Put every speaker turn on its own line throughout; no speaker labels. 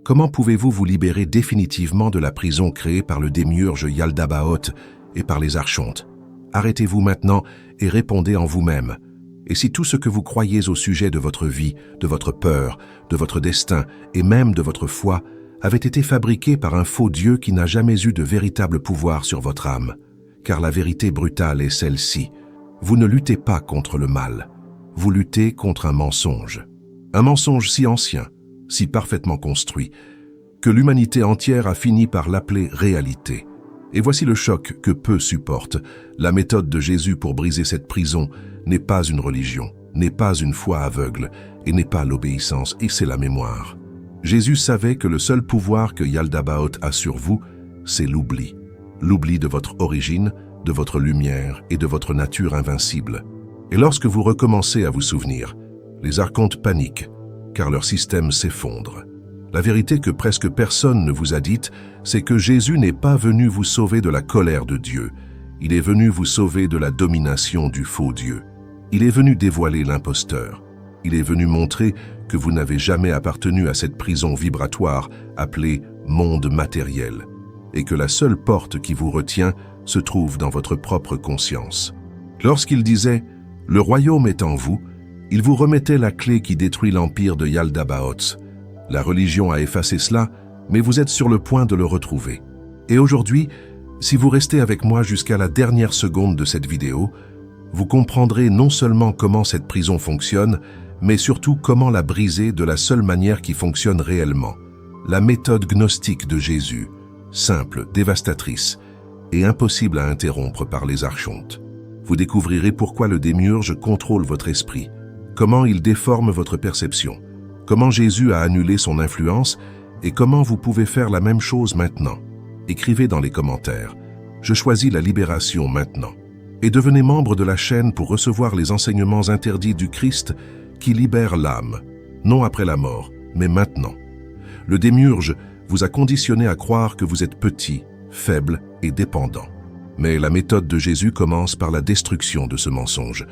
Comment pouvez-vous vous libérer définitivement de la prison créée par le démiurge Yaldabaoth et par les archontes? Arrêtez-vous maintenant et répondez en vous-même. Et si tout ce que vous croyez au sujet de votre vie, de votre peur, de votre destin et même de votre foi avait été fabriqué par un faux Dieu qui n'a jamais eu de véritable pouvoir sur votre âme? Car la vérité brutale est celle-ci. Vous ne luttez pas contre le mal. Vous luttez contre un mensonge. Un mensonge si ancien, si parfaitement construit, que l'humanité entière a fini par l'appeler réalité. Et voici le choc que peu supportent. La méthode de Jésus pour briser cette prison n'est pas une religion, n'est pas une foi aveugle, et n'est pas l'obéissance, et c'est la mémoire. Jésus savait que le seul pouvoir que Yaldabaoth a sur vous, c'est l'oubli. L'oubli de votre origine, de votre lumière et de votre nature invincible. Et lorsque vous recommencez à vous souvenir, les archontes paniquent, car leur système s'effondre. La vérité que presque personne ne vous a dite, c'est que Jésus n'est pas venu vous sauver de la colère de Dieu. Il est venu vous sauver de la domination du faux Dieu. Il est venu dévoiler l'imposteur. Il est venu montrer que vous n'avez jamais appartenu à cette prison vibratoire appelée monde matériel, et que la seule porte qui vous retient se trouve dans votre propre conscience. Lorsqu'il disait « Le royaume est en vous », il vous remettait la clé qui détruit l'empire de Yaldabaoth. La religion a effacé cela, mais vous êtes sur le point de le retrouver. Et aujourd'hui, si vous restez avec moi jusqu'à la dernière seconde de cette vidéo, vous comprendrez non seulement comment cette prison fonctionne, mais surtout comment la briser de la seule manière qui fonctionne réellement. La méthode gnostique de Jésus, simple, dévastatrice et impossible à interrompre par les archontes. Vous découvrirez pourquoi le démiurge contrôle votre esprit, comment il déforme votre perception, comment Jésus a annulé son influence et comment vous pouvez faire la même chose maintenant. Écrivez dans les commentaires « Je choisis la libération maintenant » et devenez membre de la chaîne pour recevoir les enseignements interdits du Christ qui libèrent l'âme, non après la mort, mais maintenant. Le démiurge vous a conditionné à croire que vous êtes petit, faible et dépendant. Mais la méthode de Jésus commence par la destruction de ce mensonge.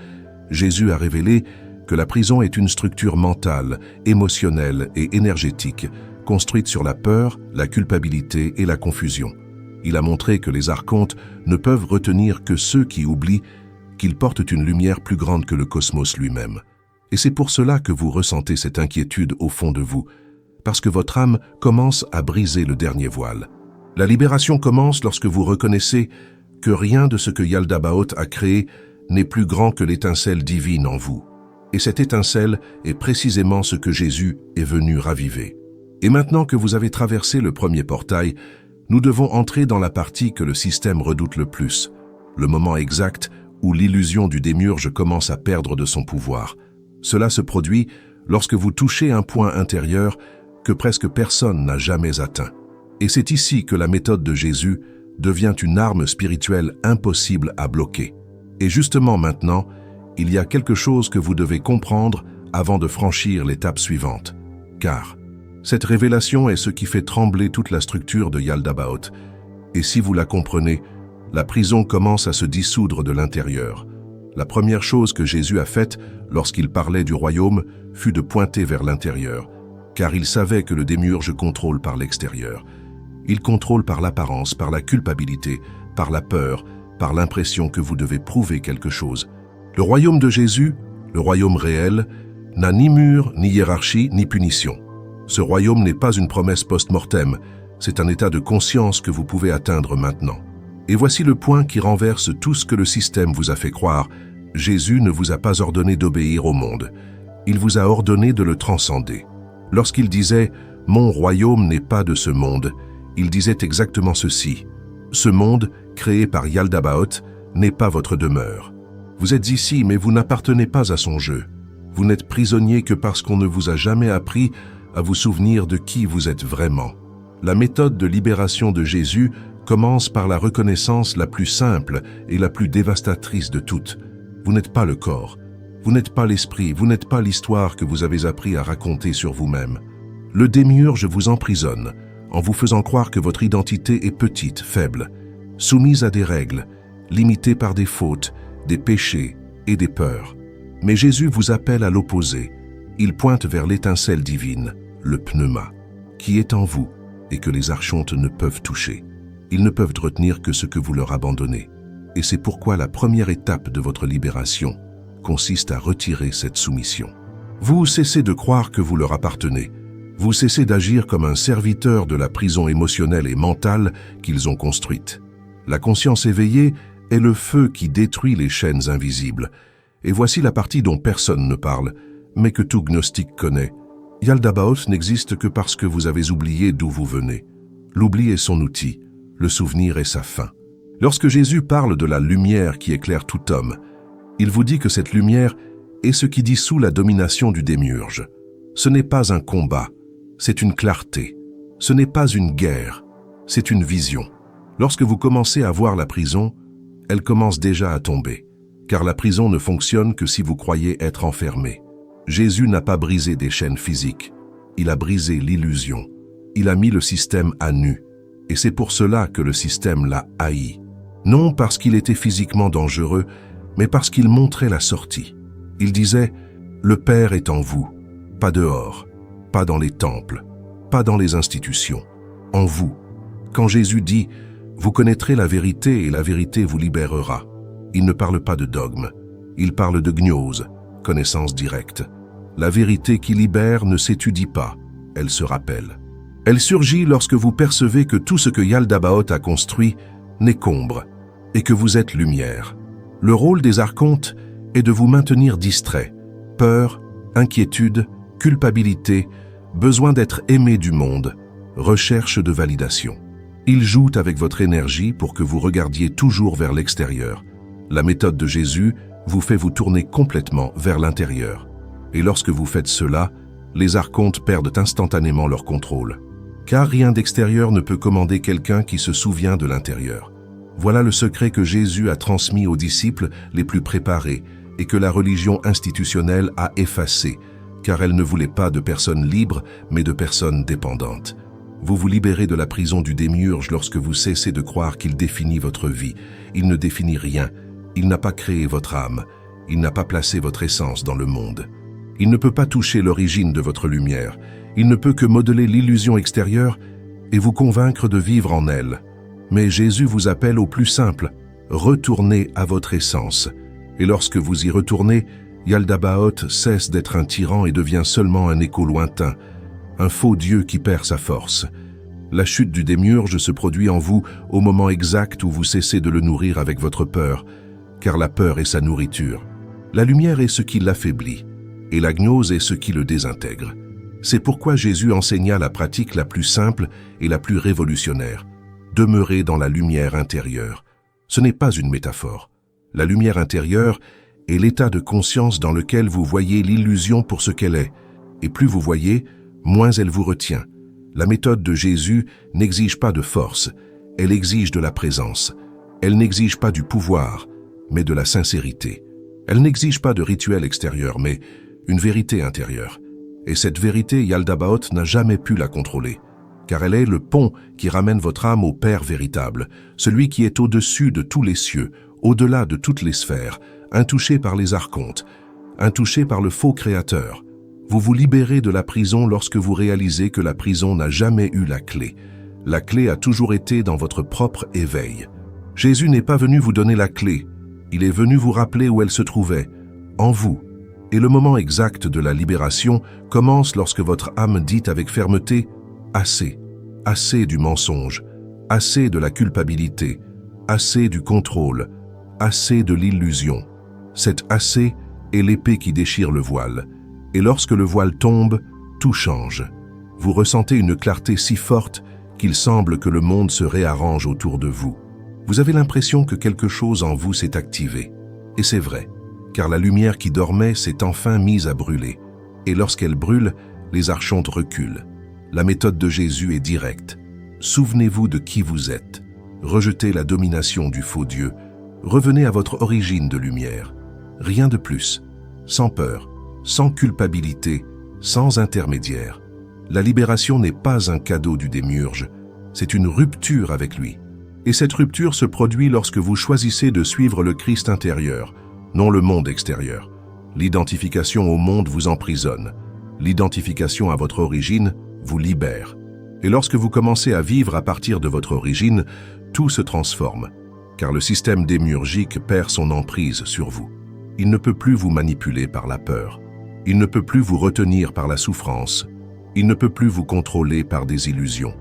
Jésus a révélé que la prison est une structure mentale, émotionnelle et énergétique, construite sur la peur, la culpabilité et la confusion. Il a montré que les archontes ne peuvent retenir que ceux qui oublient qu'ils portent une lumière plus grande que le cosmos lui-même. Et c'est pour cela que vous ressentez cette inquiétude au fond de vous, parce que votre âme commence à briser le dernier voile. La libération commence lorsque vous reconnaissez que rien de ce que Yaldabaoth a créé n'est plus grand que l'étincelle divine en vous. Et cette étincelle est précisément ce que Jésus est venu raviver. Et maintenant que vous avez traversé le premier portail, nous devons entrer dans la partie que le système redoute le plus, le moment exact où l'illusion du démiurge commence à perdre de son pouvoir. Cela se produit lorsque vous touchez un point intérieur que presque personne n'a jamais atteint. Et c'est ici que la méthode de Jésus devient une arme spirituelle impossible à bloquer. Et justement maintenant, il y a quelque chose que vous devez comprendre avant de franchir l'étape suivante. Car cette révélation est ce qui fait trembler toute la structure de Yaldabaoth. Et si vous la comprenez, la prison commence à se dissoudre de l'intérieur. La première chose que Jésus a faite lorsqu'il parlait du royaume fut de pointer vers l'intérieur, car il savait que le démiurge contrôle par l'extérieur. Il contrôle par l'apparence, par la culpabilité, par la peur, par l'impression que vous devez prouver quelque chose. Le royaume de Jésus, le royaume réel, n'a ni mur, ni hiérarchie, ni punition. Ce royaume n'est pas une promesse post-mortem, c'est un état de conscience que vous pouvez atteindre maintenant. Et voici le point qui renverse tout ce que le système vous a fait croire. Jésus ne vous a pas ordonné d'obéir au monde. Il vous a ordonné de le transcender. Lorsqu'il disait « Mon royaume n'est pas de ce monde », il disait exactement ceci. Ce monde, créé par Yaldabaoth, n'est pas votre demeure. Vous êtes ici, mais vous n'appartenez pas à son jeu. Vous n'êtes prisonnier que parce qu'on ne vous a jamais appris à vous souvenir de qui vous êtes vraiment. La méthode de libération de Jésus commence par la reconnaissance la plus simple et la plus dévastatrice de toutes. Vous n'êtes pas le corps, vous n'êtes pas l'esprit, vous n'êtes pas l'histoire que vous avez appris à raconter sur vous-même. Le démiurge vous emprisonne en vous faisant croire que votre identité est petite, faible, soumise à des règles, limitée par des fautes, des péchés et des peurs. Mais Jésus vous appelle à l'opposé. Il pointe vers l'étincelle divine, le pneuma, qui est en vous et que les archontes ne peuvent toucher. Ils ne peuvent retenir que ce que vous leur abandonnez. Et c'est pourquoi la première étape de votre libération consiste à retirer cette soumission. Vous cessez de croire que vous leur appartenez. Vous cessez d'agir comme un serviteur de la prison émotionnelle et mentale qu'ils ont construite. La conscience éveillée est le feu qui détruit les chaînes invisibles. Et voici la partie dont personne ne parle, mais que tout gnostique connaît. Yaldabaoth n'existe que parce que vous avez oublié d'où vous venez. L'oubli est son outil, le souvenir est sa fin. Lorsque Jésus parle de la lumière qui éclaire tout homme, il vous dit que cette lumière est ce qui dissout la domination du démiurge. Ce n'est pas un combat, c'est une clarté. Ce n'est pas une guerre, c'est une vision. Lorsque vous commencez à voir la prison, elle commence déjà à tomber, car la prison ne fonctionne que si vous croyez être enfermé. Jésus n'a pas brisé des chaînes physiques, il a brisé l'illusion. Il a mis le système à nu, et c'est pour cela que le système l'a haï. Non parce qu'il était physiquement dangereux, mais parce qu'il montrait la sortie. Il disait « Le Père est en vous, pas dehors, pas dans les temples, pas dans les institutions, en vous. » Quand Jésus dit « Vous connaîtrez la vérité et la vérité vous libérera », il ne parle pas de dogme, il parle de gnose, connaissance directe. La vérité qui libère ne s'étudie pas, elle se rappelle. Elle surgit lorsque vous percevez que tout ce que Yaldabaoth a construit n'est qu'ombre et que vous êtes lumière. Le rôle des archontes est de vous maintenir distrait. Peur, inquiétude, culpabilité, besoin d'être aimé du monde, recherche de validation. Ils jouent avec votre énergie pour que vous regardiez toujours vers l'extérieur. La méthode de Jésus vous fait vous tourner complètement vers l'intérieur. Et lorsque vous faites cela, les archontes perdent instantanément leur contrôle. Car rien d'extérieur ne peut commander quelqu'un qui se souvient de l'intérieur. Voilà le secret que Jésus a transmis aux disciples les plus préparés et que la religion institutionnelle a effacé, car elle ne voulait pas de personnes libres, mais de personnes dépendantes. Vous vous libérez de la prison du démiurge lorsque vous cessez de croire qu'il définit votre vie. Il ne définit rien. Il n'a pas créé votre âme. Il n'a pas placé votre essence dans le monde. Il ne peut pas toucher l'origine de votre lumière. Il ne peut que modeler l'illusion extérieure et vous convaincre de vivre en elle. Mais Jésus vous appelle au plus simple, retournez à votre essence. Et lorsque vous y retournez, Yaldabaoth cesse d'être un tyran et devient seulement un écho lointain, un faux Dieu qui perd sa force. La chute du démiurge se produit en vous au moment exact où vous cessez de le nourrir avec votre peur, car la peur est sa nourriture. La lumière est ce qui l'affaiblit, et la gnose est ce qui le désintègre. C'est pourquoi Jésus enseigna la pratique la plus simple et la plus révolutionnaire. Demeurer dans la lumière intérieure. Ce n'est pas une métaphore. La lumière intérieure est l'état de conscience dans lequel vous voyez l'illusion pour ce qu'elle est. Et plus vous voyez, moins elle vous retient. La méthode de Jésus n'exige pas de force, elle exige de la présence. Elle n'exige pas du pouvoir, mais de la sincérité. Elle n'exige pas de rituel extérieur, mais une vérité intérieure. Et cette vérité, Yaldabaoth n'a jamais pu la contrôler, car elle est le pont qui ramène votre âme au Père véritable, celui qui est au-dessus de tous les cieux, au-delà de toutes les sphères, intouché par les archontes, intouché par le faux créateur. Vous vous libérez de la prison lorsque vous réalisez que la prison n'a jamais eu la clé. La clé a toujours été dans votre propre éveil. Jésus n'est pas venu vous donner la clé, il est venu vous rappeler où elle se trouvait, en vous. Et le moment exact de la libération commence lorsque votre âme dit avec fermeté « Assez, assez du mensonge, assez de la culpabilité, assez du contrôle, assez de l'illusion. » Cet « assez » est l'épée qui déchire le voile. Et lorsque le voile tombe, tout change. Vous ressentez une clarté si forte qu'il semble que le monde se réarrange autour de vous. Vous avez l'impression que quelque chose en vous s'est activé. Et c'est vrai, car la lumière qui dormait s'est enfin mise à brûler. Et lorsqu'elle brûle, les archontes reculent. La méthode de Jésus est directe. Souvenez-vous de qui vous êtes. Rejetez la domination du faux Dieu. Revenez à votre origine de lumière. Rien de plus. Sans peur, sans culpabilité, sans intermédiaire. La libération n'est pas un cadeau du démiurge, c'est une rupture avec lui. Et cette rupture se produit lorsque vous choisissez de suivre le Christ intérieur, non le monde extérieur. L'identification au monde vous emprisonne. L'identification à votre origine vous libère. Et lorsque vous commencez à vivre à partir de votre origine, tout se transforme, car le système démiurgique perd son emprise sur vous. Il ne peut plus vous manipuler par la peur. Il ne peut plus vous retenir par la souffrance. Il ne peut plus vous contrôler par des illusions.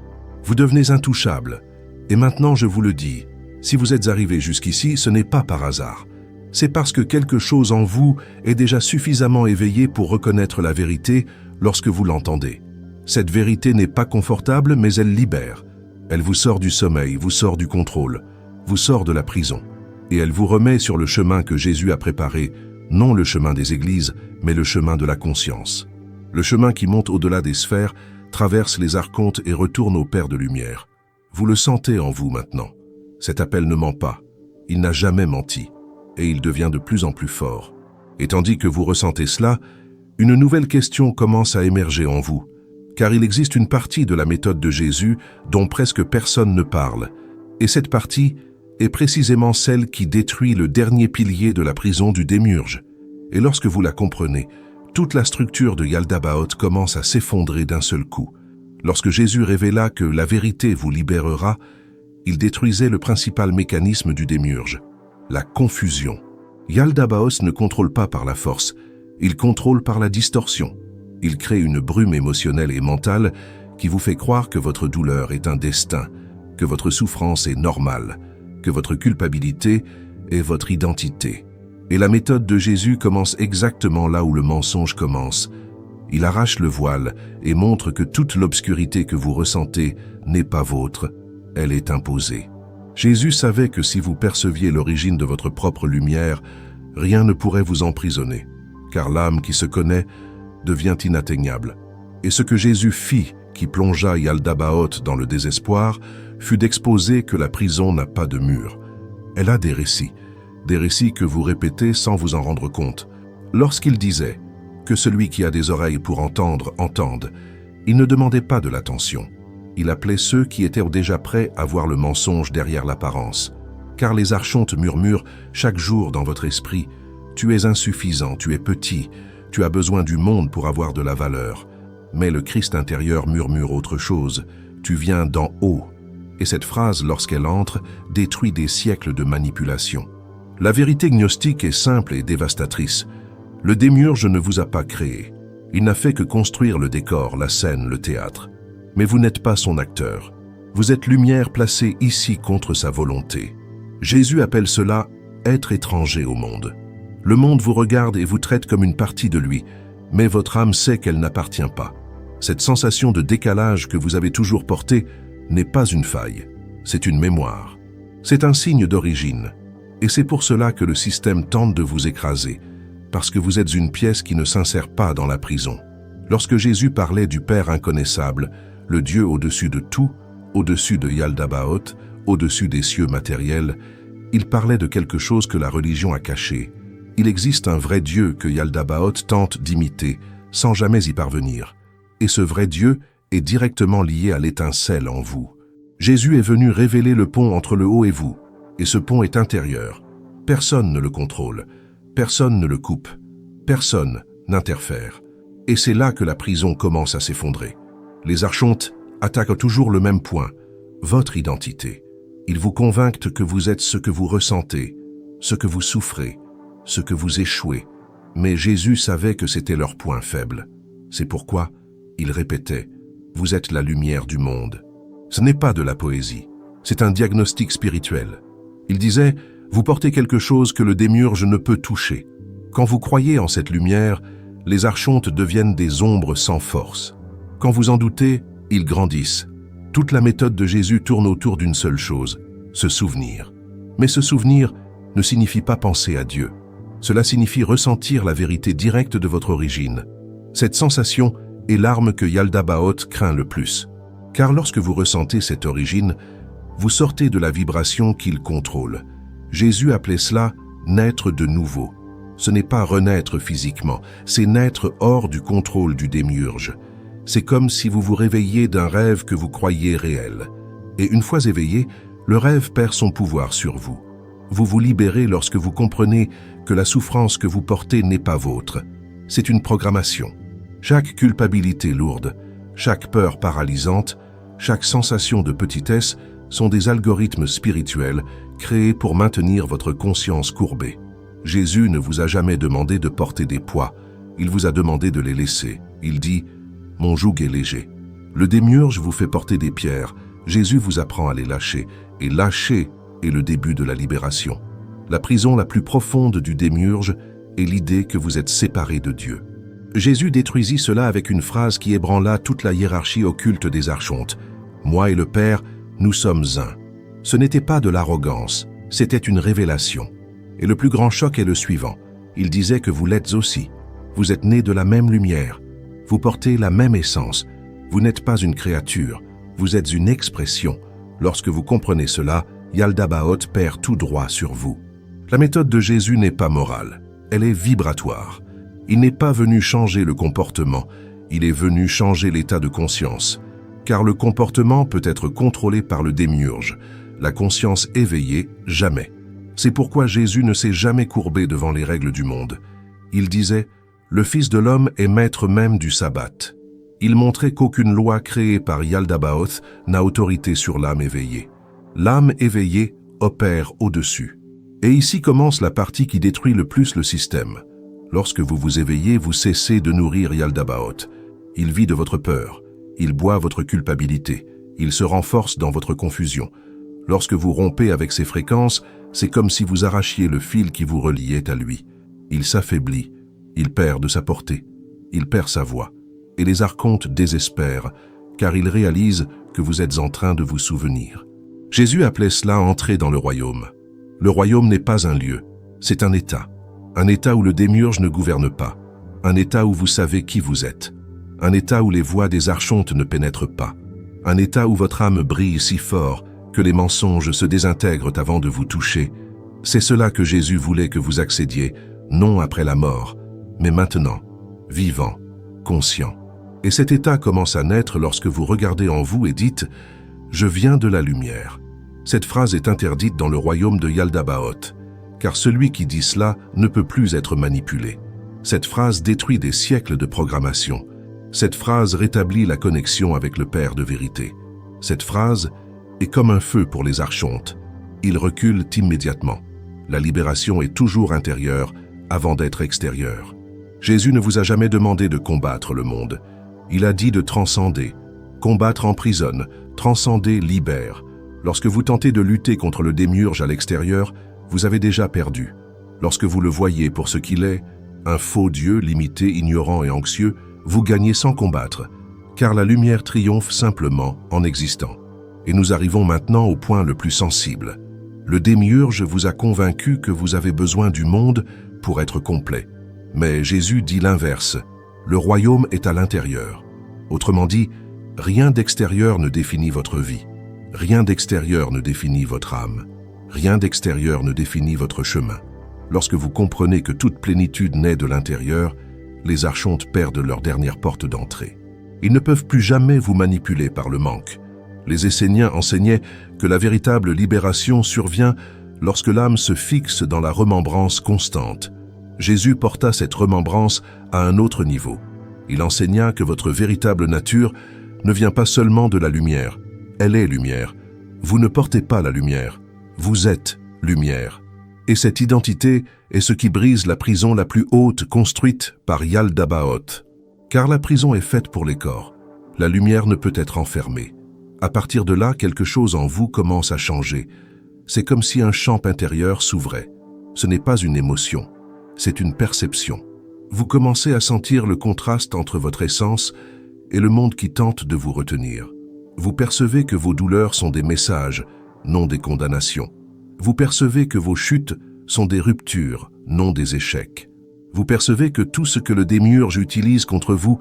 Vous devenez intouchable. Et maintenant, je vous le dis, si vous êtes arrivé jusqu'ici, ce n'est pas par hasard. C'est parce que quelque chose en vous est déjà suffisamment éveillé pour reconnaître la vérité lorsque vous l'entendez. Cette vérité n'est pas confortable, mais elle libère. Elle vous sort du sommeil, vous sort du contrôle, vous sort de la prison. Et elle vous remet sur le chemin que Jésus a préparé, non le chemin des églises, mais le chemin de la conscience. Le chemin qui monte au-delà des sphères, traverse les archontes et retourne au Père de lumière. Vous le sentez en vous maintenant. Cet appel ne ment pas. Il n'a jamais menti. Et il devient de plus en plus fort. Et tandis que vous ressentez cela, une nouvelle question commence à émerger en vous. Car il existe une partie de la méthode de Jésus dont presque personne ne parle. Et cette partie est précisément celle qui détruit le dernier pilier de la prison du démiurge. Et lorsque vous la comprenez, toute la structure de Yaldabaoth commence à s'effondrer d'un seul coup. Lorsque Jésus révéla que la vérité vous libérera, il détruisait le principal mécanisme du démiurge, la confusion. Yaldabaoth ne contrôle pas par la force, il contrôle par la distorsion. Il crée une brume émotionnelle et mentale qui vous fait croire que votre douleur est un destin, que votre souffrance est normale, que votre culpabilité est votre identité. Et la méthode de Jésus commence exactement là où le mensonge commence. Il arrache le voile et montre que toute l'obscurité que vous ressentez n'est pas vôtre, elle est imposée. Jésus savait que si vous perceviez l'origine de votre propre lumière, rien ne pourrait vous emprisonner, car l'âme qui se connaît devient inatteignable. Et ce que Jésus fit, qui plongea Yaldabaoth dans le désespoir, fut d'exposer que la prison n'a pas de mur. Elle a des récits que vous répétez sans vous en rendre compte. Lorsqu'il disait « que celui qui a des oreilles pour entendre, entende », il ne demandait pas de l'attention. Il appelait ceux qui étaient déjà prêts à voir le mensonge derrière l'apparence. Car les archontes murmurent chaque jour dans votre esprit « tu es insuffisant, tu es petit, tu as besoin du monde pour avoir de la valeur ». Mais le Christ intérieur murmure autre chose « tu viens d'en haut ». Et cette phrase, lorsqu'elle entre, détruit des siècles de manipulation. La vérité gnostique est simple et dévastatrice. Le démiurge ne vous a pas créé. Il n'a fait que construire le décor, la scène, le théâtre. Mais vous n'êtes pas son acteur. Vous êtes lumière placée ici contre sa volonté. Jésus appelle cela « être étranger au monde ». Le monde vous regarde et vous traite comme une partie de lui, mais votre âme sait qu'elle n'appartient pas. Cette sensation de décalage que vous avez toujours portée n'est pas une faille, c'est une mémoire. C'est un signe d'origine. Et c'est pour cela que le système tente de vous écraser, parce que vous êtes une pièce qui ne s'insère pas dans la prison. Lorsque Jésus parlait du Père inconnaissable, le Dieu au-dessus de tout, au-dessus de Yaldabaoth, au-dessus des cieux matériels, il parlait de quelque chose que la religion a caché. Il existe un vrai Dieu que Yaldabaoth tente d'imiter, sans jamais y parvenir. Et ce vrai Dieu est directement lié à l'étincelle en vous. Jésus est venu révéler le pont entre le haut et vous, et ce pont est intérieur. Personne ne le contrôle, personne ne le coupe, personne n'interfère. Et c'est là que la prison commence à s'effondrer. Les archontes attaquent toujours le même point, votre identité. Ils vous convainquent que vous êtes ce que vous ressentez, ce que vous souffrez, ce que vous échouez. Mais Jésus savait que c'était leur point faible. C'est pourquoi il répétait « Vous êtes la lumière du monde ». Ce n'est pas de la poésie, c'est un diagnostic spirituel. Il disait « Vous portez quelque chose que le démiurge ne peut toucher. Quand vous croyez en cette lumière, les archontes deviennent des ombres sans force. Quand vous en doutez, ils grandissent. Toute la méthode de Jésus tourne autour d'une seule chose, se souvenir. Mais ce souvenir ne signifie pas penser à Dieu. Cela signifie ressentir la vérité directe de votre origine. Cette sensation est l'arme que Yaldabaoth craint le plus. Car lorsque vous ressentez cette origine, vous sortez de la vibration qu'il contrôle. Jésus appelait cela « naître de nouveau ». Ce n'est pas renaître physiquement, c'est naître hors du contrôle du démiurge. C'est comme si vous vous réveilliez d'un rêve que vous croyiez réel. Et une fois éveillé, le rêve perd son pouvoir sur vous. Vous vous libérez lorsque vous comprenez que la souffrance que vous portez n'est pas vôtre. C'est une programmation. Chaque culpabilité lourde, chaque peur paralysante, Chaque sensation de petitesse sont des algorithmes spirituels créés pour maintenir votre conscience courbée. Jésus ne vous a jamais demandé de porter des poids, il vous a demandé de les laisser. Il dit « Mon joug est léger ». Le démiurge vous fait porter des pierres, Jésus vous apprend à les lâcher, et lâcher est le début de la libération. La prison la plus profonde du démiurge est l'idée que vous êtes séparé de Dieu. Jésus détruisit cela avec une phrase qui ébranla toute la hiérarchie occulte des archontes. « Moi et le Père, nous sommes un ». Ce n'était pas de l'arrogance, c'était une révélation. Et le plus grand choc est le suivant. Il disait que vous l'êtes aussi. Vous êtes nés de la même lumière. Vous portez la même essence. Vous n'êtes pas une créature, vous êtes une expression. Lorsque vous comprenez cela, Yaldabaoth perd tout droit sur vous. La méthode de Jésus n'est pas morale, elle est vibratoire. Il n'est pas venu changer le comportement, il est venu changer l'état de conscience. Car le comportement peut être contrôlé par le démiurge, la conscience éveillée, jamais. C'est pourquoi Jésus ne s'est jamais courbé devant les règles du monde. Il disait « Le Fils de l'homme est maître même du sabbat ». Il montrait qu'aucune loi créée par Yaldabaoth n'a autorité sur l'âme éveillée. L'âme éveillée opère au-dessus. Et ici commence la partie qui détruit le plus le système. Lorsque vous vous éveillez, vous cessez de nourrir Yaldabaoth. Il vit de votre peur. Il boit votre culpabilité. Il se renforce dans votre confusion. Lorsque vous rompez avec ses fréquences, c'est comme si vous arrachiez le fil qui vous reliait à lui. Il s'affaiblit. Il perd de sa portée. Il perd sa voix. Et les archontes désespèrent, car ils réalisent que vous êtes en train de vous souvenir. Jésus appelait cela entrer dans le royaume. Le royaume n'est pas un lieu, c'est un état où le démiurge ne gouverne pas, un état où vous savez qui vous êtes, un état où les voix des archontes ne pénètrent pas, un état où votre âme brille si fort que les mensonges se désintègrent avant de vous toucher. C'est cela que Jésus voulait que vous accédiez, non après la mort, mais maintenant, vivant, conscient. Et cet état commence à naître lorsque vous regardez en vous et dites « Je viens de la lumière ». Cette phrase est interdite dans le royaume de Yaldabaoth, car celui qui dit cela ne peut plus être manipulé. Cette phrase détruit des siècles de programmation. Cette phrase rétablit la connexion avec le Père de vérité. Cette phrase est comme un feu pour les archontes. Ils reculent immédiatement. La libération est toujours intérieure avant d'être extérieure. Jésus ne vous a jamais demandé de combattre le monde. Il a dit de transcender. Combattre emprisonne, transcender libère. Lorsque vous tentez de lutter contre le démiurge à l'extérieur, vous avez déjà perdu. Lorsque vous le voyez pour ce qu'il est, un faux Dieu limité, ignorant et anxieux, vous gagnez sans combattre, car la lumière triomphe simplement en existant. Et nous arrivons maintenant au point le plus sensible. Le démiurge vous a convaincu que vous avez besoin du monde pour être complet. Mais Jésus dit l'inverse. Le royaume est à l'intérieur. Autrement dit, rien d'extérieur ne définit votre vie. Rien d'extérieur ne définit votre âme. Rien d'extérieur ne définit votre chemin. Lorsque vous comprenez que toute plénitude naît de l'intérieur, les archontes perdent leur dernière porte d'entrée. Ils ne peuvent plus jamais vous manipuler par le manque. Les Esséniens enseignaient que la véritable libération survient lorsque l'âme se fixe dans la remembrance constante. Jésus porta cette remembrance à un autre niveau. Il enseigna que votre véritable nature ne vient pas seulement de la lumière. Elle est lumière. Vous ne portez pas la lumière. Vous êtes lumière. Et cette identité est ce qui brise la prison la plus haute construite par Yaldabaoth. Car la prison est faite pour les corps. La lumière ne peut être enfermée. À partir de là, quelque chose en vous commence à changer. C'est comme si un champ intérieur s'ouvrait. Ce n'est pas une émotion, c'est une perception. Vous commencez à sentir le contraste entre votre essence et le monde qui tente de vous retenir. Vous percevez que vos douleurs sont des messages, non des condamnations. Vous percevez que vos chutes sont des ruptures, non des échecs. Vous percevez que tout ce que le démiurge utilise contre vous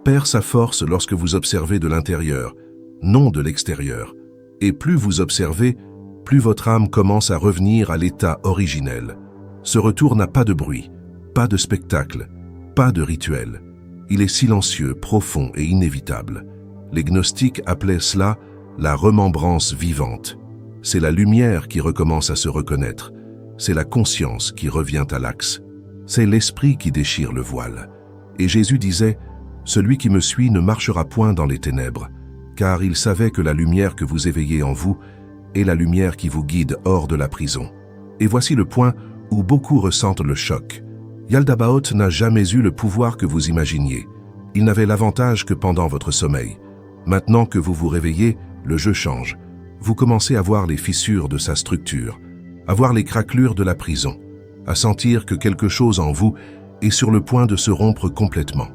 perd sa force lorsque vous observez de l'intérieur, non de l'extérieur. Et plus vous observez, plus votre âme commence à revenir à l'état originel. Ce retour n'a pas de bruit, pas de spectacle, pas de rituel. Il est silencieux, profond et inévitable. Les gnostiques appelaient cela la remembrance vivante. C'est la lumière qui recommence à se reconnaître. C'est la conscience qui revient à l'axe. C'est l'esprit qui déchire le voile. Et Jésus disait « Celui qui me suit ne marchera point dans les ténèbres, car il savait que la lumière que vous éveillez en vous est la lumière qui vous guide hors de la prison. Et voici le point où beaucoup ressentent le choc. Yaldabaoth n'a jamais eu le pouvoir que vous imaginiez. Il n'avait l'avantage que pendant votre sommeil. Maintenant que vous vous réveillez, le jeu change. Vous commencez à voir les fissures de sa structure, à voir les craquelures de la prison, à sentir que quelque chose en vous est sur le point de se rompre complètement.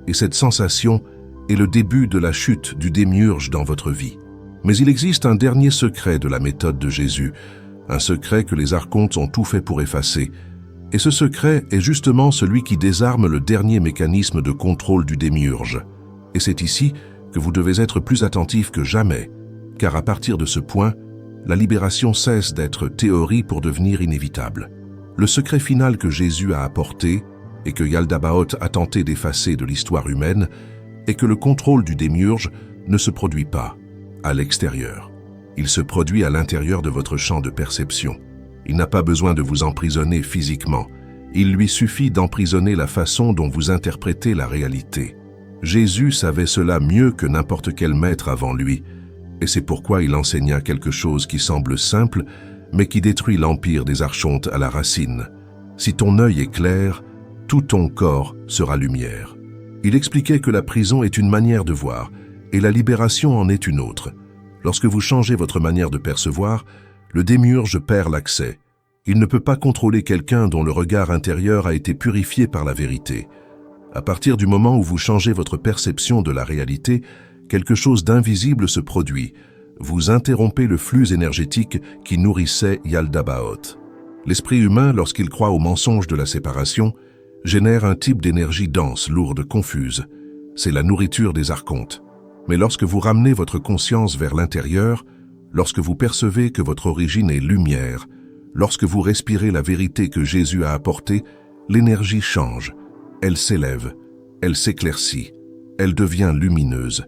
Et cette sensation est le début de la chute du démiurge dans votre vie. Mais il existe un dernier secret de la méthode de Jésus, un secret que les archontes ont tout fait pour effacer. Et ce secret est justement celui qui désarme le dernier mécanisme de contrôle du démiurge. Et c'est ici que vous devez être plus attentif que jamais, car à partir de ce point, la libération cesse d'être théorie pour devenir inévitable. Le secret final que Jésus a apporté, et que Yaldabaoth a tenté d'effacer de l'histoire humaine, est que le contrôle du démiurge ne se produit pas à l'extérieur. Il se produit à l'intérieur de votre champ de perception. Il n'a pas besoin de vous emprisonner physiquement. Il lui suffit d'emprisonner la façon dont vous interprétez la réalité. Jésus savait cela mieux que n'importe quel maître avant lui, et c'est pourquoi il enseigna quelque chose qui semble simple, mais qui détruit l'empire des archontes à la racine. Si ton œil est clair, tout ton corps sera lumière. Il expliquait que la prison est une manière de voir, et la libération en est une autre. Lorsque vous changez votre manière de percevoir, le démiurge perd l'accès. Il ne peut pas contrôler quelqu'un dont le regard intérieur a été purifié par la vérité. À partir du moment où vous changez votre perception de la réalité, quelque chose d'invisible se produit. Vous interrompez le flux énergétique qui nourrissait Yaldabaoth. L'esprit humain, lorsqu'il croit au mensonge de la séparation, génère un type d'énergie dense, lourde, confuse. C'est la nourriture des archontes. Mais lorsque vous ramenez votre conscience vers l'intérieur, lorsque vous percevez que votre origine est lumière, lorsque vous respirez la vérité que Jésus a apportée, l'énergie change. Elle s'élève, elle s'éclaircit, elle devient lumineuse.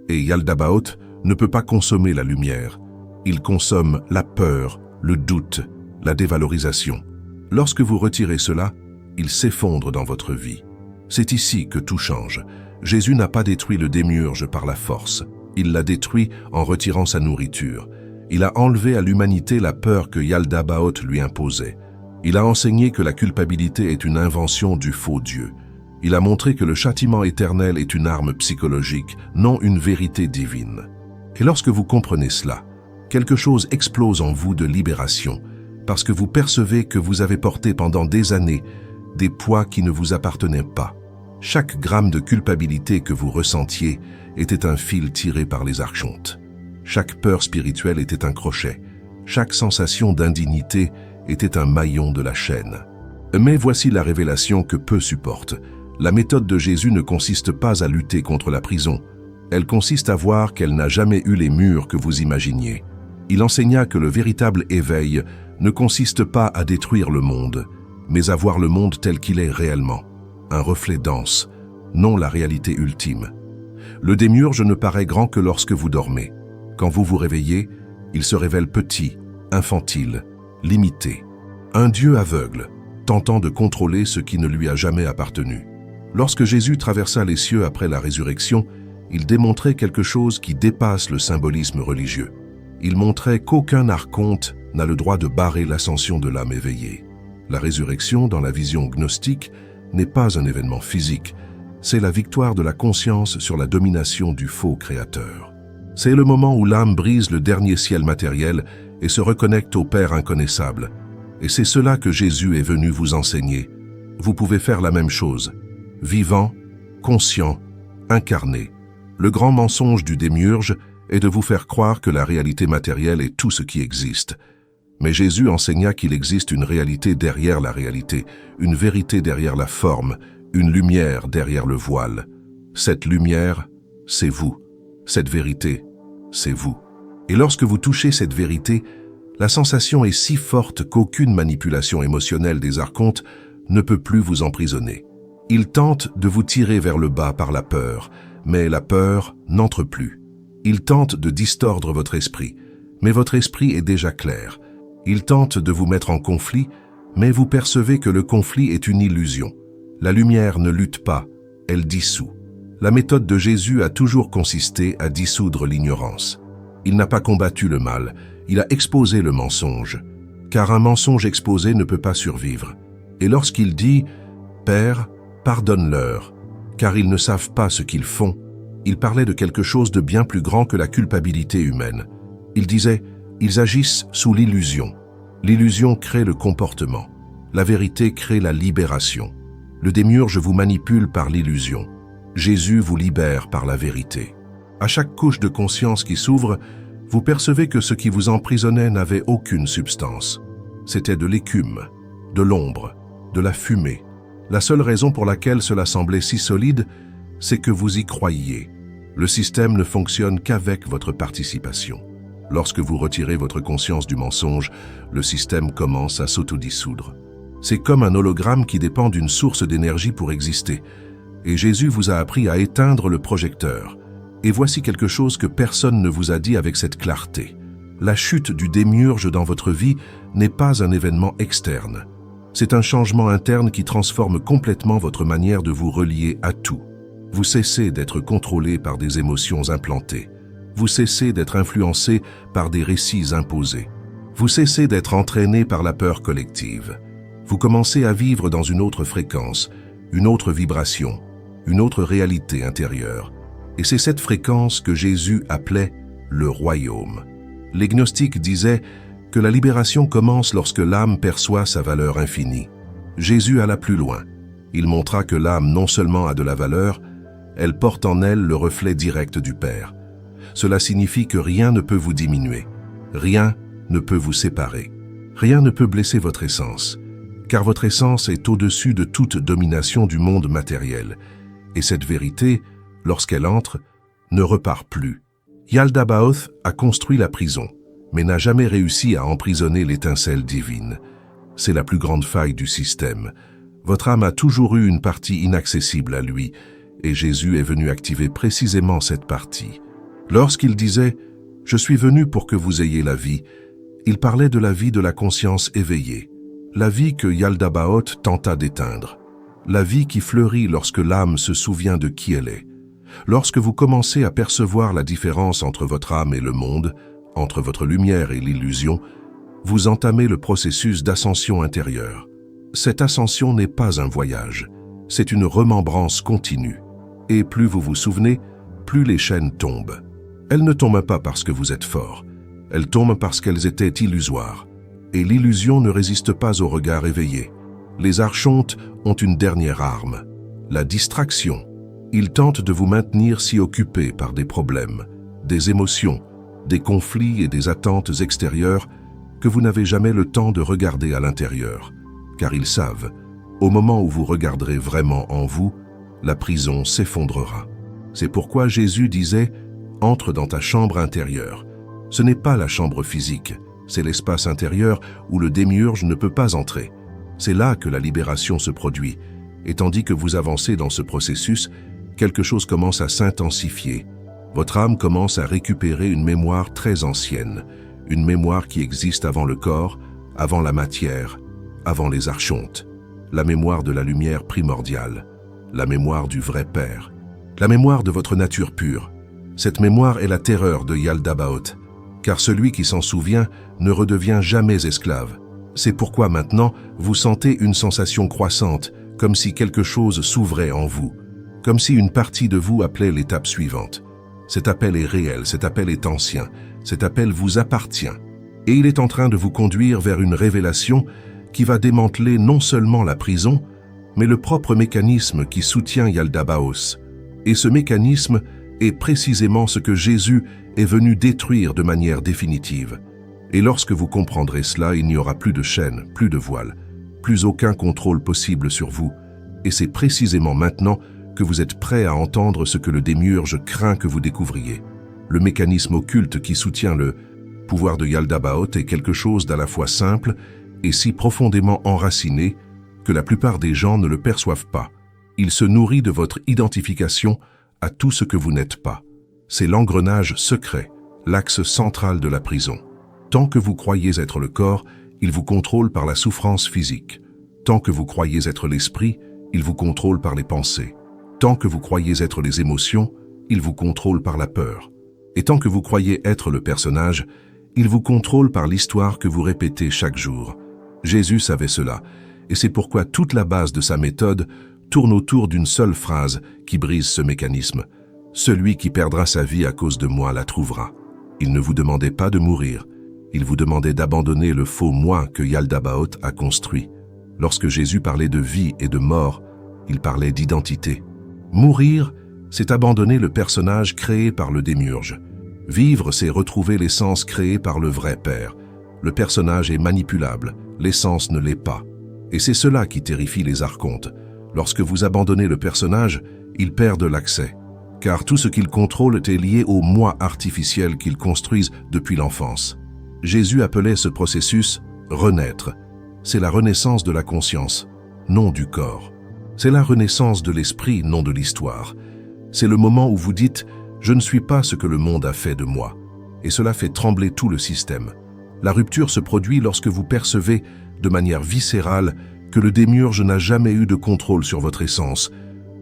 Et Yaldabaoth ne peut pas consommer la lumière. Il consomme la peur, le doute, la dévalorisation. Lorsque vous retirez cela, il s'effondre dans votre vie. C'est ici que tout change. Jésus n'a pas détruit le démiurge par la force. Il l'a détruit en retirant sa nourriture. Il a enlevé à l'humanité la peur que Yaldabaoth lui imposait. Il a enseigné que la culpabilité est une invention du faux Dieu. Il a montré que le châtiment éternel est une arme psychologique, non une vérité divine. Et lorsque vous comprenez cela, quelque chose explose en vous de libération, parce que vous percevez que vous avez porté pendant des années des poids qui ne vous appartenaient pas. Chaque gramme de culpabilité que vous ressentiez était un fil tiré par les archontes. Chaque peur spirituelle était un crochet. Chaque sensation d'indignité était un maillon de la chaîne. Mais voici la révélation que peu supportent. La méthode de Jésus ne consiste pas à lutter contre la prison. Elle consiste à voir qu'elle n'a jamais eu les murs que vous imaginiez. Il enseigna que le véritable éveil ne consiste pas à détruire le monde, mais à voir le monde tel qu'il est réellement. Un reflet dense, non la réalité ultime. Le démiurge ne paraît grand que lorsque vous dormez. Quand vous vous réveillez, il se révèle petit, infantile, limité. Un Dieu aveugle, tentant de contrôler ce qui ne lui a jamais appartenu. Lorsque Jésus traversa les cieux après la résurrection, il démontrait quelque chose qui dépasse le symbolisme religieux. Il montrait qu'aucun archonte n'a le droit de barrer l'ascension de l'âme éveillée. La résurrection, dans la vision gnostique, n'est pas un événement physique, c'est la victoire de la conscience sur la domination du faux créateur. C'est le moment où l'âme brise le dernier ciel matériel et se reconnecte au Père inconnaissable. Et c'est cela que Jésus est venu vous enseigner. Vous pouvez faire la même chose. Vivant, conscient, incarné. Le grand mensonge du démiurge est de vous faire croire que la réalité matérielle est tout ce qui existe. Mais Jésus enseigna qu'il existe une réalité derrière la réalité, une vérité derrière la forme, une lumière derrière le voile. Cette lumière, c'est vous. Cette vérité, c'est vous. Et lorsque vous touchez cette vérité, la sensation est si forte qu'aucune manipulation émotionnelle des archontes ne peut plus vous emprisonner. Ils tentent de vous tirer vers le bas par la peur, mais la peur n'entre plus. Ils tentent de distordre votre esprit, mais votre esprit est déjà clair. Ils tentent de vous mettre en conflit, mais vous percevez que le conflit est une illusion. La lumière ne lutte pas, elle dissout. La méthode de Jésus a toujours consisté à dissoudre l'ignorance. Il n'a pas combattu le mal, il a exposé le mensonge. Car un mensonge exposé ne peut pas survivre. Et lorsqu'il dit « Père, pardonne-leur, car ils ne savent pas ce qu'ils font », il parlait de quelque chose de bien plus grand que la culpabilité humaine. Il disait « Ils agissent sous l'illusion. L'illusion crée le comportement. La vérité crée la libération. Le démiurge vous manipule par l'illusion. Jésus vous libère par la vérité. » À chaque couche de conscience qui s'ouvre, vous percevez que ce qui vous emprisonnait n'avait aucune substance. C'était de l'écume, de l'ombre, de la fumée. La seule raison pour laquelle cela semblait si solide, c'est que vous y croyiez. Le système ne fonctionne qu'avec votre participation. Lorsque vous retirez votre conscience du mensonge, le système commence à s'autodissoudre. C'est comme un hologramme qui dépend d'une source d'énergie pour exister. Et Jésus vous a appris à éteindre le projecteur. Et voici quelque chose que personne ne vous a dit avec cette clarté. La chute du démiurge dans votre vie n'est pas un événement externe. C'est un changement interne qui transforme complètement votre manière de vous relier à tout. Vous cessez d'être contrôlé par des émotions implantées. Vous cessez d'être influencé par des récits imposés. Vous cessez d'être entraîné par la peur collective. Vous commencez à vivre dans une autre fréquence, une autre vibration, une autre réalité intérieure. Et c'est cette fréquence que Jésus appelait le royaume. Les gnostiques disaient que la libération commence lorsque l'âme perçoit sa valeur infinie. Jésus alla plus loin. Il montra que l'âme non seulement a de la valeur, elle porte en elle le reflet direct du Père. Cela signifie que rien ne peut vous diminuer, rien ne peut vous séparer, rien ne peut blesser votre essence, car votre essence est au-dessus de toute domination du monde matériel. Et cette vérité, lorsqu'elle entre, ne repart plus. Yaldabaoth a construit la prison, mais n'a jamais réussi à emprisonner l'étincelle divine. C'est la plus grande faille du système. Votre âme a toujours eu une partie inaccessible à lui, et Jésus est venu activer précisément cette partie. Lorsqu'il disait « Je suis venu pour que vous ayez la vie », il parlait de la vie de la conscience éveillée, la vie que Yaldabaoth tenta d'éteindre, la vie qui fleurit lorsque l'âme se souvient de qui elle est. Lorsque vous commencez à percevoir la différence entre votre âme et le monde, entre votre lumière et l'illusion, vous entamez le processus d'ascension intérieure. Cette ascension n'est pas un voyage, c'est une remembrance continue. Et plus vous vous souvenez, plus les chaînes tombent. Elles ne tombent pas parce que vous êtes fort, elles tombent parce qu'elles étaient illusoires. Et l'illusion ne résiste pas au regard éveillé. Les archontes ont une dernière arme, la distraction. Ils tentent de vous maintenir si occupés par des problèmes, des émotions, des conflits et des attentes extérieures que vous n'avez jamais le temps de regarder à l'intérieur. Car ils savent, au moment où vous regarderez vraiment en vous, la prison s'effondrera. C'est pourquoi Jésus disait « Entre dans ta chambre intérieure ». Ce n'est pas la chambre physique, c'est l'espace intérieur où le démiurge ne peut pas entrer. C'est là que la libération se produit. Et tandis que vous avancez dans ce processus, quelque chose commence à s'intensifier. Votre âme commence à récupérer une mémoire très ancienne, une mémoire qui existe avant le corps, avant la matière, avant les archontes. La mémoire de la lumière primordiale, la mémoire du vrai Père, la mémoire de votre nature pure. Cette mémoire est la terreur de Yaldabaoth, car celui qui s'en souvient ne redevient jamais esclave. C'est pourquoi maintenant, vous sentez une sensation croissante, comme si quelque chose s'ouvrait en vous, comme si une partie de vous appelait l'étape suivante. Cet appel est réel, cet appel est ancien, cet appel vous appartient. Et il est en train de vous conduire vers une révélation qui va démanteler non seulement la prison, mais le propre mécanisme qui soutient Yaldabaoth. Et ce mécanisme est précisément ce que Jésus est venu détruire de manière définitive. Et lorsque vous comprendrez cela, il n'y aura plus de chaînes, plus de voiles, plus aucun contrôle possible sur vous. Et c'est précisément maintenant que vous êtes prêt à entendre ce que le démiurge craint que vous découvriez. Le mécanisme occulte qui soutient le pouvoir de Yaldabaoth est quelque chose d'à la fois simple et si profondément enraciné que la plupart des gens ne le perçoivent pas. Il se nourrit de votre identification à tout ce que vous n'êtes pas. C'est l'engrenage secret, l'axe central de la prison. Tant que vous croyez être le corps, il vous contrôle par la souffrance physique. Tant que vous croyez être l'esprit, il vous contrôle par les pensées. Tant que vous croyez être les émotions, il vous contrôle par la peur. Et tant que vous croyez être le personnage, il vous contrôle par l'histoire que vous répétez chaque jour. Jésus savait cela, et c'est pourquoi toute la base de sa méthode tourne autour d'une seule phrase qui brise ce mécanisme. Celui qui perdra sa vie à cause de moi la trouvera. Il ne vous demandait pas de mourir, il vous demandait d'abandonner le faux moi que Yaldabaoth a construit. Lorsque Jésus parlait de vie et de mort, il parlait d'identité. Mourir, c'est abandonner le personnage créé par le démiurge. Vivre, c'est retrouver l'essence créée par le vrai Père. Le personnage est manipulable, l'essence ne l'est pas. Et c'est cela qui terrifie les archontes. Lorsque vous abandonnez le personnage, ils perdent l'accès. Car tout ce qu'ils contrôlent est lié au moi artificiel qu'ils construisent depuis l'enfance. Jésus appelait ce processus « renaître ». C'est la renaissance de la conscience, non du corps. C'est la renaissance de l'esprit, non de l'histoire. C'est le moment où vous dites « je ne suis pas ce que le monde a fait de moi ». Et cela fait trembler tout le système. La rupture se produit lorsque vous percevez, de manière viscérale, que le démiurge n'a jamais eu de contrôle sur votre essence,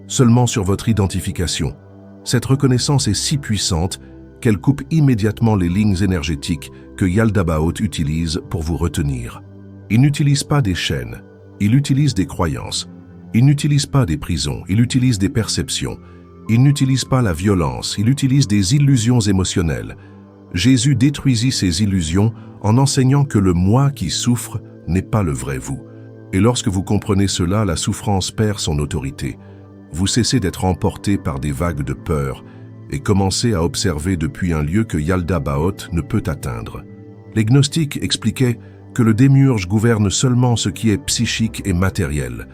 seulement sur votre identification. Cette reconnaissance est si puissante qu'elle coupe immédiatement les lignes énergétiques que Yaldabaoth utilise pour vous retenir. Il n'utilise pas des chaînes, il utilise des croyances. Il n'utilise pas des prisons, il utilise des perceptions. Il n'utilise pas la violence, il utilise des illusions émotionnelles. Jésus détruisit ces illusions en enseignant que le moi qui souffre n'est pas le vrai vous. Et lorsque vous comprenez cela, la souffrance perd son autorité. Vous cessez d'être emporté par des vagues de peur et commencez à observer depuis un lieu que Yaldabaoth ne peut atteindre. Les gnostiques expliquaient que le démiurge gouverne seulement ce qui est psychique et matériel,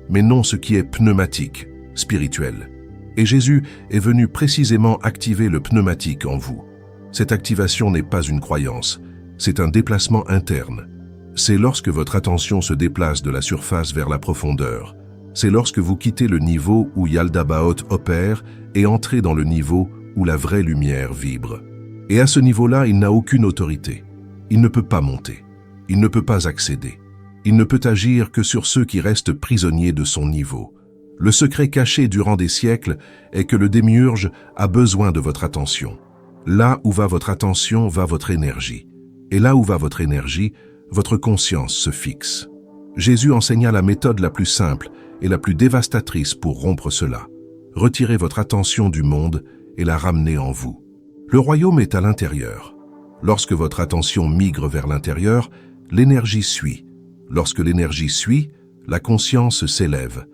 mais non ce qui est pneumatique, spirituel. Et Jésus est venu précisément activer le pneumatique en vous. Cette activation n'est pas une croyance, c'est un déplacement interne. C'est lorsque votre attention se déplace de la surface vers la profondeur. C'est lorsque vous quittez le niveau où Yaldabaoth opère et entrez dans le niveau où la vraie lumière vibre. Et à ce niveau-là, il n'a aucune autorité. Il ne peut pas monter. Il ne peut pas accéder. Il ne peut agir que sur ceux qui restent prisonniers de son niveau. Le secret caché durant des siècles est que le démiurge a besoin de votre attention. Là où va votre attention, va votre énergie. Et là où va votre énergie, votre conscience se fixe. Jésus enseigna la méthode la plus simple et la plus dévastatrice pour rompre cela. Retirez votre attention du monde et la ramenez en vous. Le royaume est à l'intérieur. Lorsque votre attention migre vers l'intérieur, l'énergie suit. Lorsque l'énergie suit, la conscience s'élève.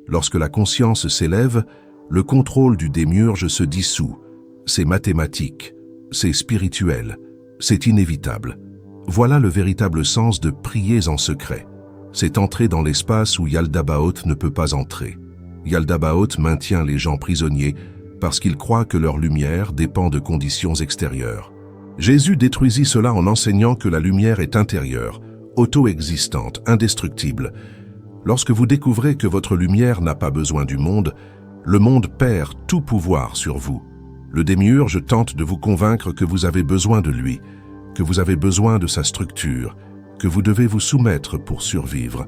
Lorsque la conscience s'élève, le contrôle du démiurge se dissout. C'est mathématique, c'est spirituel, c'est inévitable. Voilà le véritable sens de prier en secret. C'est entrer dans l'espace où Yaldabaoth ne peut pas entrer. Yaldabaoth maintient les gens prisonniers parce qu'ils croient que leur lumière dépend de conditions extérieures. Jésus détruisit cela en enseignant que la lumière est intérieure, auto-existante, indestructible. Lorsque vous découvrez que votre lumière n'a pas besoin du monde, le monde perd tout pouvoir sur vous. Le démiurge tente de vous convaincre que vous avez besoin de lui, que vous avez besoin de sa structure, que vous devez vous soumettre pour survivre.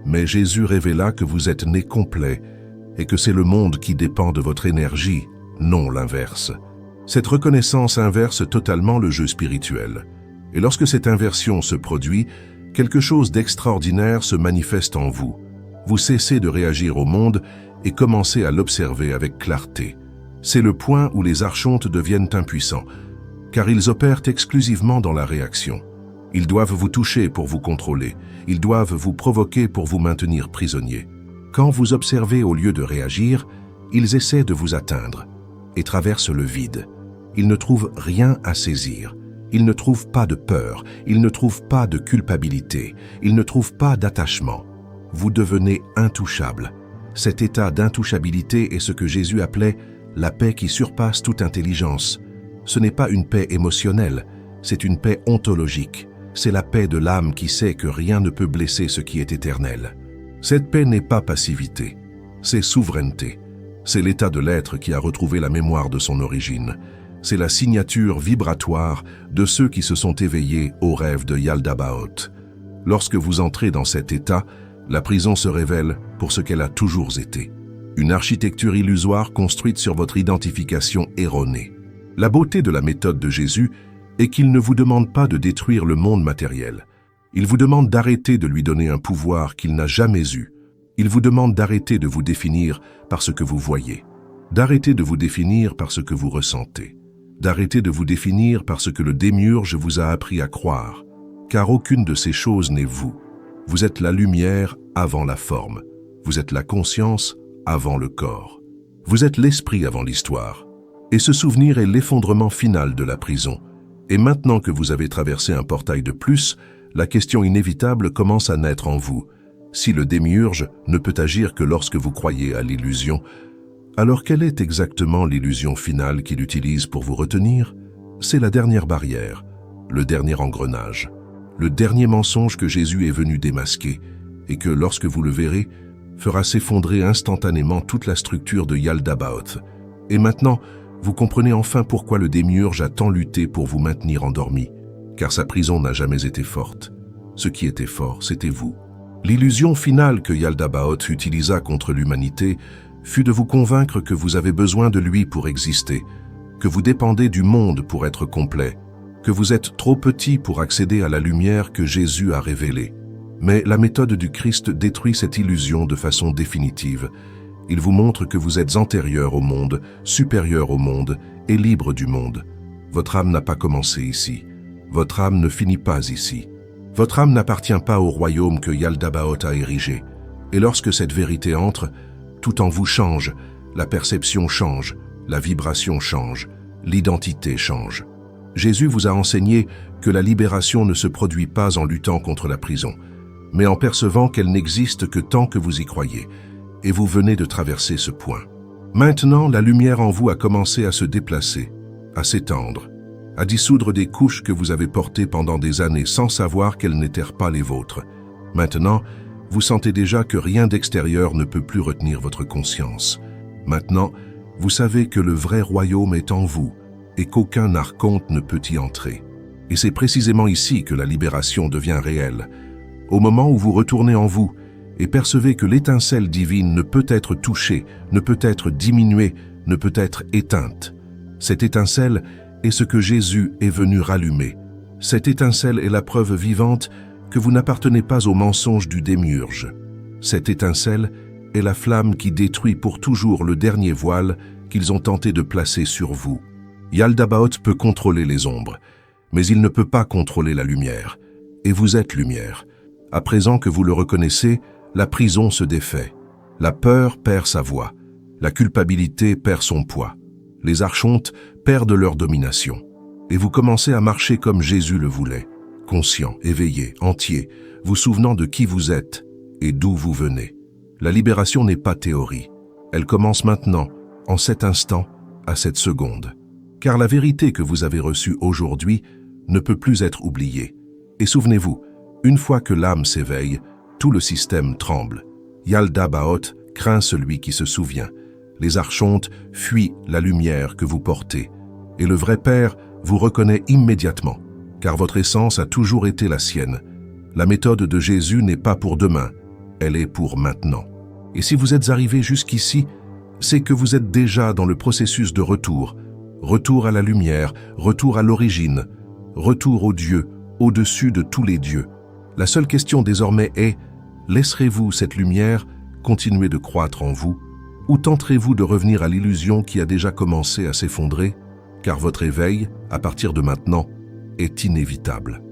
Mais Jésus révéla que vous êtes né complet et que c'est le monde qui dépend de votre énergie, non l'inverse. Cette reconnaissance inverse totalement le jeu spirituel. Et lorsque cette inversion se produit, quelque chose d'extraordinaire se manifeste en vous. Vous cessez de réagir au monde et commencez à l'observer avec clarté. C'est le point où les archontes deviennent impuissants, car ils opèrent exclusivement dans la réaction. Ils doivent vous toucher pour vous contrôler, ils doivent vous provoquer pour vous maintenir prisonnier. Quand vous observez au lieu de réagir, ils essaient de vous atteindre et traversent le vide. Ils ne trouvent rien à saisir. Ils ne trouvent pas de peur, ils ne trouvent pas de culpabilité, ils ne trouvent pas d'attachement. Vous devenez intouchable. Cet état d'intouchabilité est ce que Jésus appelait la paix qui surpasse toute intelligence. Ce n'est pas une paix émotionnelle, c'est une paix ontologique. C'est la paix de l'âme qui sait que rien ne peut blesser ce qui est éternel. Cette paix n'est pas passivité, c'est souveraineté. C'est l'état de l'être qui a retrouvé la mémoire de son origine. C'est la signature vibratoire de ceux qui se sont éveillés au rêve de Yaldabaoth. Lorsque vous entrez dans cet état, la prison se révèle pour ce qu'elle a toujours été. une architecture illusoire construite sur votre identification erronée. La beauté de la méthode de Jésus est qu'il ne vous demande pas de détruire le monde matériel. Il vous demande d'arrêter de lui donner un pouvoir qu'il n'a jamais eu. Il vous demande d'arrêter de vous définir par ce que vous voyez, d'arrêter de vous définir par ce que vous ressentez, d'arrêter de vous définir par ce que le démiurge vous a appris à croire, car aucune de ces choses n'est vous. Vous êtes la lumière avant la forme. Vous êtes la conscience avant le corps. Vous êtes l'esprit avant l'histoire. Et ce souvenir est l'effondrement final de la prison. Et maintenant que vous avez traversé un portail de plus, la question inévitable commence à naître en vous. Si le démiurge ne peut agir que lorsque vous croyez à l'illusion, alors quelle est exactement l'illusion finale qu'il utilise pour vous retenir? C'est la dernière barrière, le dernier engrenage, le dernier mensonge que Jésus est venu démasquer et que, lorsque vous le verrez, fera s'effondrer instantanément toute la structure de Yaldabaoth. Et maintenant, vous comprenez enfin pourquoi le démiurge a tant lutté pour vous maintenir endormi, car sa prison n'a jamais été forte. Ce qui était fort, c'était vous. L'illusion finale que Yaldabaoth utilisa contre l'humanité fut de vous convaincre que vous avez besoin de lui pour exister, que vous dépendez du monde pour être complet, que vous êtes trop petit pour accéder à la lumière que Jésus a révélée. Mais la méthode du Christ détruit cette illusion de façon définitive. Il vous montre que vous êtes antérieur au monde, supérieur au monde et libre du monde. Votre âme n'a pas commencé ici. Votre âme ne finit pas ici. Votre âme n'appartient pas au royaume que Yaldabaoth a érigé. Et lorsque cette vérité entre, tout en vous change, la perception change, la vibration change, l'identité change. Jésus vous a enseigné que la libération ne se produit pas en luttant contre la prison, mais en percevant qu'elle n'existe que tant que vous y croyez. Et vous venez de traverser ce point. Maintenant, la lumière en vous a commencé à se déplacer, à s'étendre, à dissoudre des couches que vous avez portées pendant des années sans savoir qu'elles n'étaient pas les vôtres. Maintenant, vous sentez déjà que rien d'extérieur ne peut plus retenir votre conscience. Maintenant, vous savez que le vrai royaume est en vous et qu'aucun archonte ne peut y entrer. Et c'est précisément ici que la libération devient réelle. Au moment où vous retournez en vous et percevez que l'étincelle divine ne peut être touchée, ne peut être diminuée, ne peut être éteinte. Cette étincelle est ce que Jésus est venu rallumer. Cette étincelle est la preuve vivante que vous n'appartenez pas au mensonge du démiurge. Cette étincelle est la flamme qui détruit pour toujours le dernier voile qu'ils ont tenté de placer sur vous. Yaldabaoth peut contrôler les ombres, mais il ne peut pas contrôler la lumière. Et vous êtes lumière. À présent que vous le reconnaissez, la prison se défait. La peur perd sa voix. La culpabilité perd son poids. Les archontes perdent leur domination. Et vous commencez à marcher comme Jésus le voulait. Conscient, éveillé, entier, vous souvenant de qui vous êtes et d'où vous venez. La libération n'est pas théorie. Elle commence maintenant, en cet instant, à cette seconde. Car la vérité que vous avez reçue aujourd'hui ne peut plus être oubliée. Et souvenez-vous, une fois que l'âme s'éveille, tout le système tremble. Yaldabaoth craint celui qui se souvient. Les archontes fuient la lumière que vous portez. Et le vrai Père vous reconnaît immédiatement, car votre essence a toujours été la sienne. La méthode de Jésus n'est pas pour demain, elle est pour maintenant. Et si vous êtes arrivé jusqu'ici, c'est que vous êtes déjà dans le processus de retour. Retour à la lumière, retour à l'origine, retour au Dieu, au-dessus de tous les dieux. La seule question désormais est, laisserez-vous cette lumière continuer de croître en vous, ou tenterez-vous de revenir à l'illusion qui a déjà commencé à s'effondrer, car votre éveil, à partir de maintenant, est inévitable.